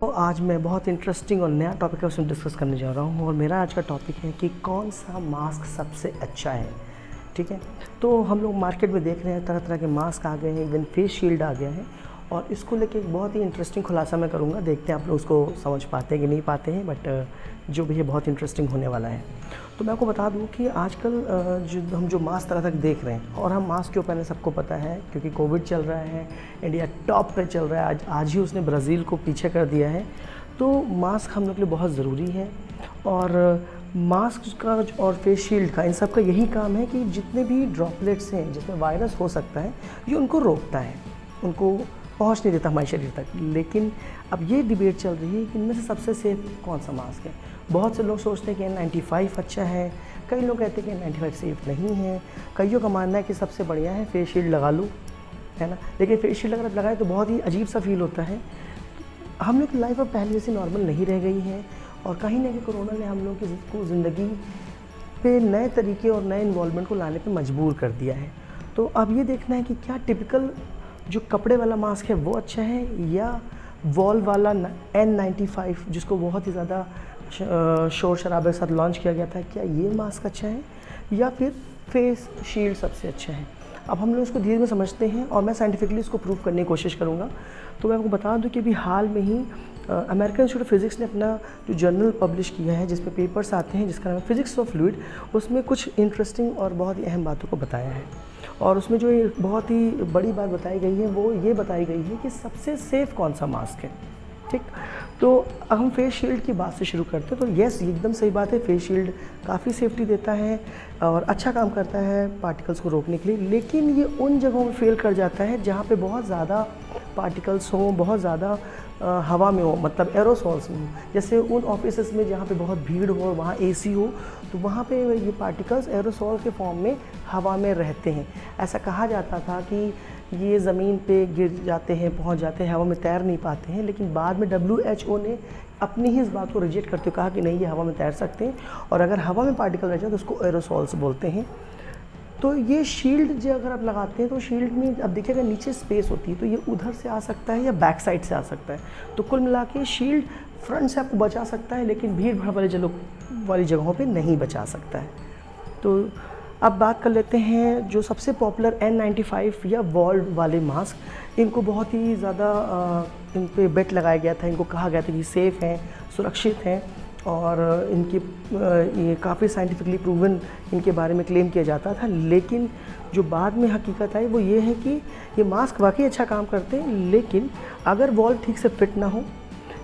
तो आज मैं बहुत इंटरेस्टिंग और नया टॉपिक है उसमें डिस्कस करने जा रहा हूँ और मेरा आज का टॉपिक है कि कौन सा मास्क सबसे अच्छा है। ठीक है, तो हम लोग मार्केट में देख रहे हैं तरह तरह के मास्क आ गए हैं, इवन फेस शील्ड आ गया है और इसको लेके एक बहुत ही इंटरेस्टिंग खुलासा मैं करूँगा। देखते हैं आप लोग उसको समझ पाते हैं कि नहीं पाते हैं, बट जो भी है बहुत इंटरेस्टिंग होने वाला है। तो मैं आपको बता दूं कि आजकल जो मास्क तरह तक देख रहे हैं और हम मास्क क्यों पहने सबको पता है, क्योंकि कोविड चल रहा है, इंडिया टॉप पे चल रहा है, आज ही उसने ब्राज़ील को पीछे कर दिया है। तो मास्क हम लोग के लिए बहुत ज़रूरी है और मास्क का और फेस शील्ड का इन सब का यही काम है कि जितने भी ड्रॉपलेट्स हैं जिसमें वायरस हो सकता है ये उनको रोकता है, उनको पहुंच नहीं देता हमारे शरीर तक। लेकिन अब ये डिबेट चल रही है कि इनमें से सबसे सेफ कौन सा मास्क है। बहुत से लोग सोचते हैं कि N95 अच्छा है, कई लोग कहते हैं कि N95 सेफ़ नहीं है, कईयों का मानना है कि सबसे बढ़िया है फेस शील्ड लगा लो, है ना। लेकिन फेस शील्ड अगर आप लगाए तो बहुत ही अजीब सा फील होता है। हम लोग की लाइफ अब पहले जैसी नॉर्मल नहीं रह गई है और कहीं ना कहीं कोरोना ने हम लोग की ज़िंदगी पे नए तरीके और नए इन्वॉल्वमेंट को लाने पे मजबूर कर दिया है। तो अब ये देखना है कि क्या टिपिकल जो कपड़े वाला मास्क है वो अच्छा है या वॉल वाला N95 जिसको बहुत ही ज़्यादा शोर शराबे के साथ लॉन्च किया गया था, क्या ये मास्क अच्छा है या फिर फेस शील्ड सबसे अच्छा है। अब हम लोग इसको धीरे धीरे समझते हैं और मैं साइंटिफिकली इसको प्रूव करने की कोशिश करूँगा। तो मैं आपको बता दूं कि अभी हाल में ही अमेरिकन इंस्टीट्यूट ऑफ फिज़िक्स ने अपना जो जर्नल पब्लिश किया है जिसमें पेपर्स आते हैं जिसका नाम है फिज़िक्स ऑफ फ्लूइड, उसमें कुछ इंटरेस्टिंग और बहुत ही अहम बातों को बताया है। और उसमें जो बहुत ही बड़ी बात बताई गई है वो ये बताई गई है कि सबसे सेफ़ कौन सा मास्क है। ठीक, तो अब हम फेस शील्ड की बात से शुरू करते हैं। तो येस, एकदम सही बात है, फेस शील्ड काफ़ी सेफ्टी देता है और अच्छा काम करता है पार्टिकल्स को रोकने के लिए। लेकिन ये उन जगहों में फेल कर जाता है जहाँ पे बहुत ज़्यादा पार्टिकल्स हों, बहुत ज़्यादा हवा में हो, मतलब एरोसॉल्स में हो। जैसे उन ऑफिसेस में जहाँ पे बहुत भीड़ हो और वहाँ एसी हो, तो वहाँ पे ये पार्टिकल्स एरोसॉल के फॉर्म में हवा में रहते हैं। ऐसा कहा जाता था कि ये ज़मीन पे गिर जाते हैं, पहुँच जाते हैं, हवा में तैर नहीं पाते हैं। लेकिन बाद में WHO ने अपनी ही इस बात को रिजेक्ट करते हुए कहा कि नहीं, ये हवा में तैर सकते हैं और अगर हवा में पार्टिकल रह जाए तो उसको एरोसॉल्स बोलते हैं। तो ये शील्ड जो अगर आप लगाते हैं तो शील्ड में अब देखिएगा नीचे स्पेस होती है, तो ये उधर से आ सकता है या बैक साइड से आ सकता है। तो कुल मिला के शील्ड फ्रंट से आपको बचा सकता है लेकिन भीड़ भाड़ वाली जगहों पे नहीं बचा सकता है। तो अब बात कर लेते हैं जो सबसे पॉपुलर N95 या वॉल्ड वाले मास्क। इनको बहुत ही ज़्यादा इन पे बेट लगाया गया था, इनको कहा गया था कि सेफ़ हैं, सुरक्षित हैं और इनकी ये काफ़ी साइंटिफिकली प्रूवन इनके बारे में क्लेम किया जाता था। लेकिन जो बाद में हकीकत आई वो ये है कि ये मास्क वाकई अच्छा काम करते हैं, लेकिन अगर वॉल्व ठीक से फिट ना हो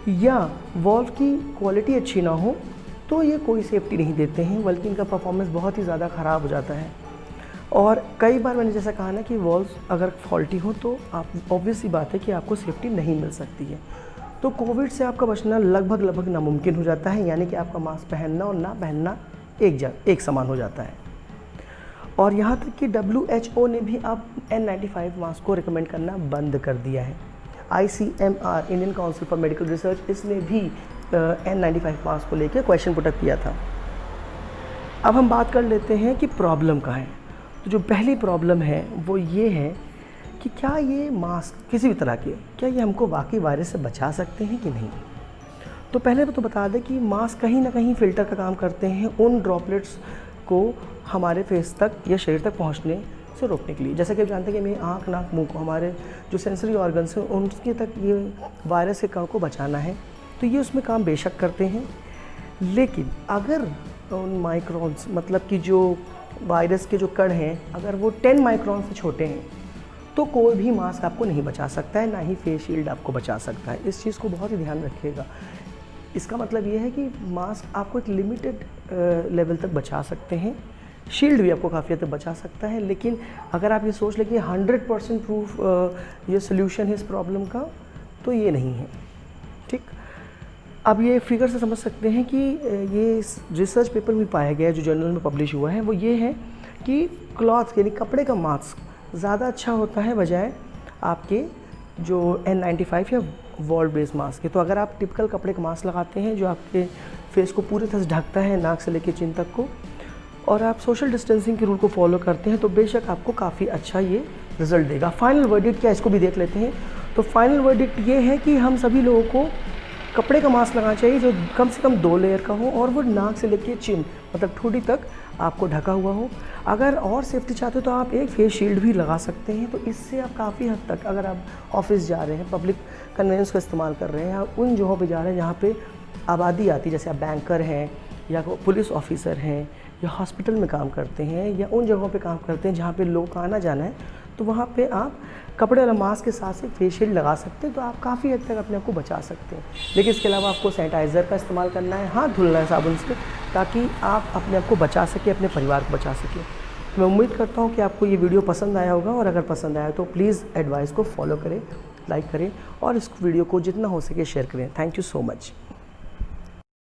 या वॉल्व की क्वालिटी अच्छी ना हो तो ये कोई सेफ्टी नहीं देते हैं, बल्कि इनका परफॉर्मेंस बहुत ही ज़्यादा ख़राब हो जाता है। और कई बार मैंने जैसा कहा ना कि वॉल्व अगर फॉल्टी हो तो आप ऑब्वियस सी बात है कि आपको सेफ्टी नहीं मिल सकती है। तो कोविड से आपका बचना लगभग नामुमकिन हो जाता है, यानी कि आपका मास्क पहनना और ना पहनना एक समान हो जाता है। और यहाँ तक कि WHO ने भी अब N95 मास्क को रिकमेंड करना बंद कर दिया है। ICMR, Indian council for medical research, इसने भी N95 मास्क को लेकर क्वेश्चन पुटअप किया था। अब हम बात कर लेते हैं कि प्रॉब्लम कहाँ है। तो जो पहली प्रॉब्लम है वो ये है कि क्या ये मास्क किसी भी तरह के, क्या ये हमको वाकई वायरस से बचा सकते हैं कि नहीं। तो पहले तो बता दें कि मास्क कहीं ना कहीं फ़िल्टर का काम करते हैं उन ड्रॉपलेट्स को हमारे फेस तक या शरीर तक पहुंचने से रोकने के लिए। जैसा कि आप जानते हैं कि हमें आँख, नाक, मुंह को, हमारे जो सेंसरी ऑर्गन्स हैं उनके तक ये वायरस के कण को बचाना है, तो ये उसमें काम बेशक करते हैं। लेकिन अगर उन माइक्रोन्स, मतलब कि जो वायरस के जो कण हैं, अगर वो 10 माइक्रोन से छोटे हैं तो कोई भी मास्क आपको नहीं बचा सकता है, ना ही फेस शील्ड आपको बचा सकता है। इस चीज़ को बहुत ही ध्यान रखिएगा। इसका मतलब ये है कि मास्क आपको एक लिमिटेड लेवल तक बचा सकते हैं, शील्ड भी आपको काफ़ी हद तक बचा सकता है। लेकिन अगर आप ये सोच लें कि 100% प्रूफ ये सोल्यूशन है इस प्रॉब्लम का, तो ये नहीं है। ठीक, अब ये फिगर से समझ सकते हैं कि ये रिसर्च पेपर में पाया गया है जो जर्नल में पब्लिश हुआ है, वो ये है कि क्लॉथ यानी कपड़े का मास्क ज़्यादा अच्छा होता है बजाय आपके जो N95 या वॉल बेस्ड मास्क है। तो अगर आप टिपिकल कपड़े का मास्क लगाते हैं जो आपके फेस को पूरी तरह से ढकता है, नाक से लेकर चिन तक को, और आप सोशल डिस्टेंसिंग के रूल को फॉलो करते हैं, तो बेशक आपको काफ़ी अच्छा ये रिज़ल्ट देगा। फाइनल वर्डिक्ट क्या, इसको भी देख लेते हैं। तो फाइनल वर्डिक्ट ये है कि हम सभी लोगों को कपड़े का मास्क लगाना चाहिए जो कम से कम 2 लेयर का हो और वो नाक से लेके चिन मतलब ठुडी तक आपको ढका हुआ हो। अगर और सेफ्टी चाहते हो तो आप एक फेस शील्ड भी लगा सकते हैं। तो इससे आप काफ़ी हद तक, अगर आप ऑफिस जा रहे हैं, पब्लिक कन्वेंस का इस्तेमाल कर रहे हैं या उन जगहों पे जा रहे हैं जहाँ पे आबादी आती है, जैसे आप बैंकर हैं या पुलिस ऑफिसर हैं या हॉस्पिटल में काम करते हैं या उन जगहों पे काम करते हैं जहाँ पे लोग का आना जाना है, तो वहाँ पे आप कपड़े वाला मास्क के साथ से फेस शील्ड लगा सकते हैं। तो आप काफ़ी हद तक अपने आप को बचा सकते हैं। लेकिन इसके अलावा आपको सैनिटाइज़र का इस्तेमाल करना है, हाथ धुलना है साबुन से, ताकि आप अपने आप को बचा सकें, अपने परिवार को बचा सकें। मैं उम्मीद करता हूँ कि आपको ये वीडियो पसंद आया होगा, और अगर पसंद आया तो प्लीज़ एडवाइस को फॉलो करें, लाइक करें और इस वीडियो को जितना हो सके शेयर करें। Thank you so much.